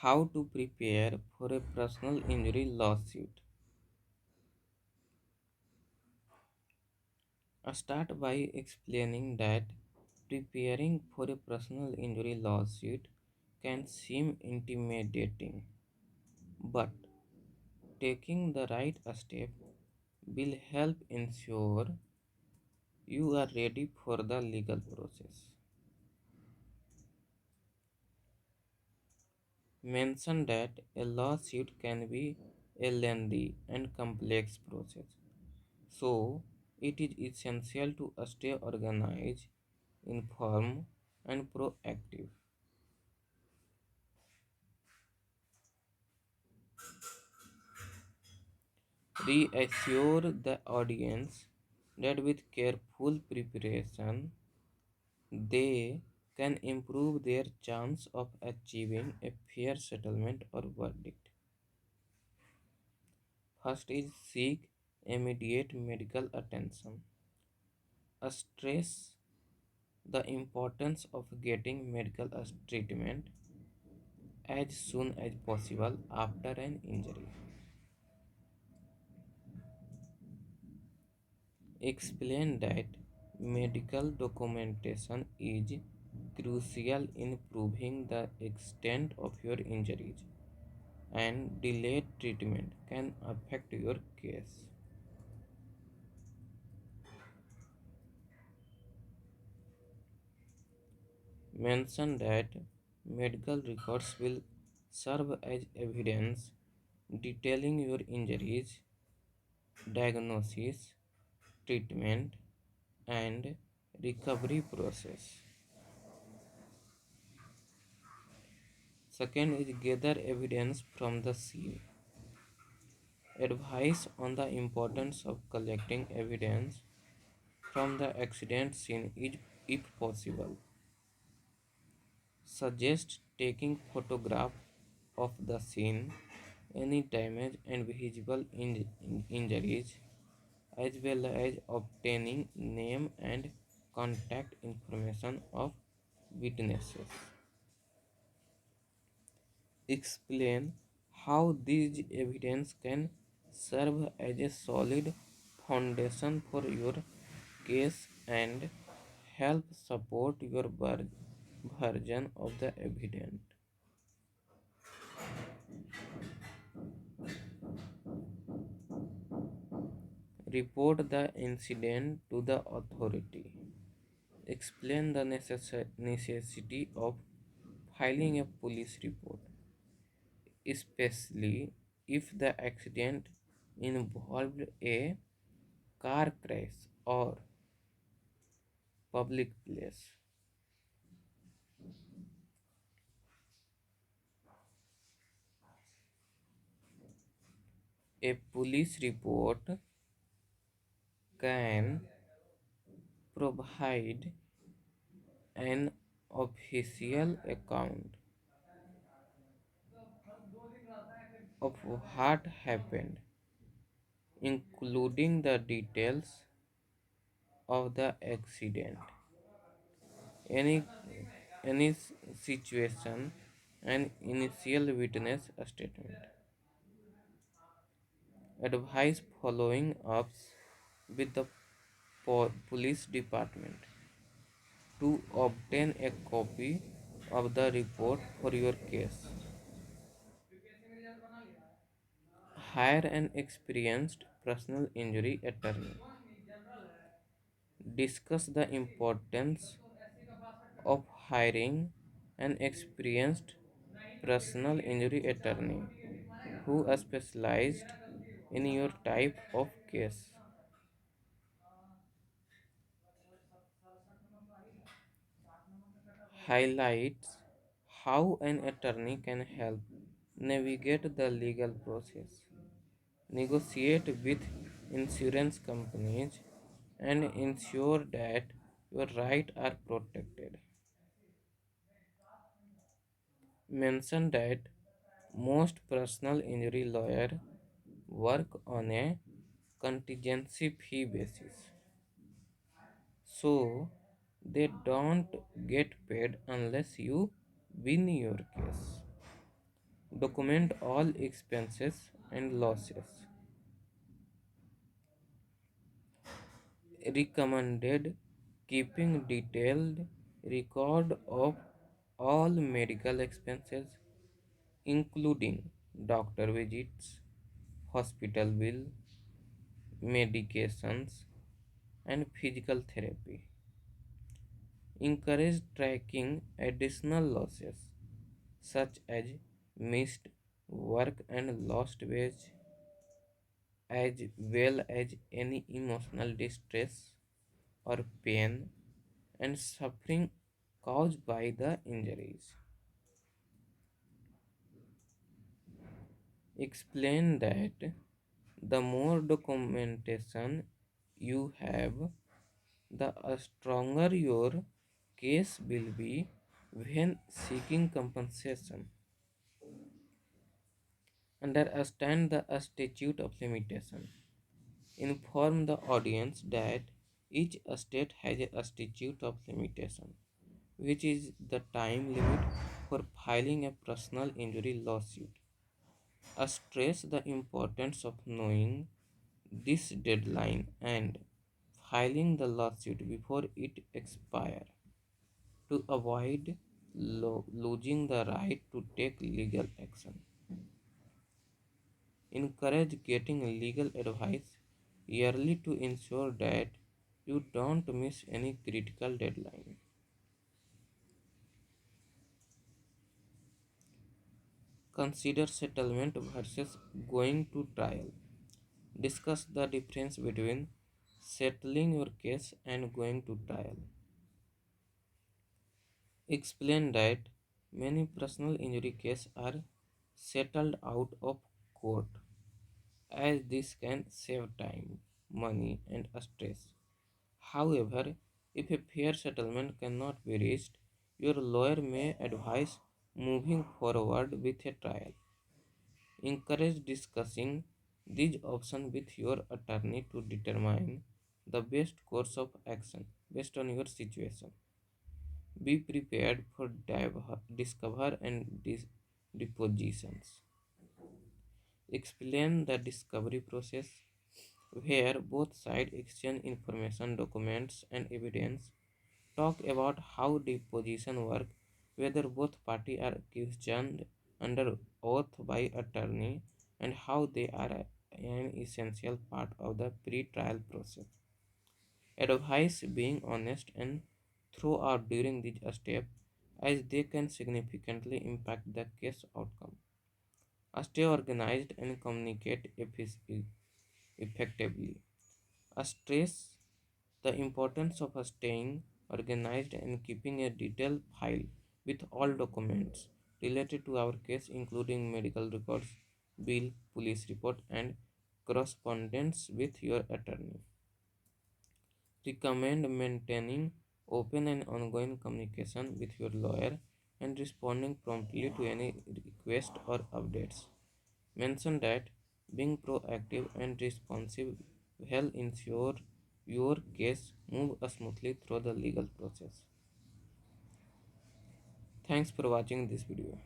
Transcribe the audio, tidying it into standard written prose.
How to prepare for a personal injury lawsuit. Start by explaining that preparing for a personal injury lawsuit can seem intimidating, but taking the right step will help ensure you are ready for the legal process. Mention that a lawsuit can be a lengthy and complex process, so it is essential to stay organized, informed, and proactive. Reassure the audience that with careful preparation, they can improve their chance of achieving a fair settlement or verdict. First is seek immediate medical attention. Stress the importance of getting medical treatment as soon as possible after an injury. Explain that medical documentation is crucial in proving the extent of your injuries, and delayed treatment can affect your case. Mention that medical records will serve as evidence detailing your injuries, diagnosis, treatment, and recovery process. Second is gather evidence from the scene. Advice on the importance of collecting evidence from the accident scene is, if possible. Suggest taking photograph of the scene, any damage and visible injuries, as well as obtaining name and contact information of witnesses. Explain how these evidence can serve as a solid foundation for your case and help support your version of the evidence. Report the incident to the authority. Explain the necessity of filing a police report, especially if the accident involved a car crash or public place. A police report can provide an official account of what happened, including the details of the accident, any any situation, and initial witness statement. Advise following ups with the police department to obtain a copy of the report for your case. Hire an experienced personal injury attorney. Discuss the importance of hiring an experienced personal injury attorney who is specialized in your type of case. Highlights how an attorney can help navigate the legal process, negotiate with insurance companies, and ensure that your rights are protected. Mention that most personal injury lawyers work on a contingency fee basis, so they don't get paid unless you win your case. Document all expenses and losses. Recommended keeping detailed record of all medical expenses, including doctor visits, hospital bill, medications, and physical therapy. Encourage tracking additional losses such as missed work and lost wage, as well as any emotional distress or pain and suffering caused by the injuries. Explain that the more documentation you have, the stronger your case will be when seeking compensation. Understand the statute of limitation. Inform the audience that each state has a statute of limitation, which is the time limit for filing a personal injury lawsuit. Stress the importance of knowing this deadline and filing the lawsuit before it expires to avoid losing the right to take legal action. Encourage getting legal advice yearly to ensure that you don't miss any critical deadline. Consider settlement versus going to trial. Discuss the difference between settling your case and going to trial. Explain that many personal injury cases are settled out of court, as this can save time, money, and stress. However, if a fair settlement cannot be reached, your lawyer may advise moving forward with a trial. Encourage discussing these options with your attorney to determine the best course of action based on your situation. Be prepared for discover and depositions. Explain the discovery process where both sides exchange information, documents, and evidence. Talk about how deposition work, whether both parties are questioned under oath by attorney, and how they are an essential part of the pre-trial process. Advise being honest and throughout during this step, as they can significantly impact the case outcome. Stay organized and communicate effectively. Stress the importance of staying organized and keeping a detailed file with all documents related to our case, including medical records, bill, police report, and correspondence with your attorney. Recommend maintaining open and ongoing communication with your lawyer and responding promptly to any request or updates. Mention that being proactive and responsive will ensure your case move smoothly through the legal process. Thanks for watching this video.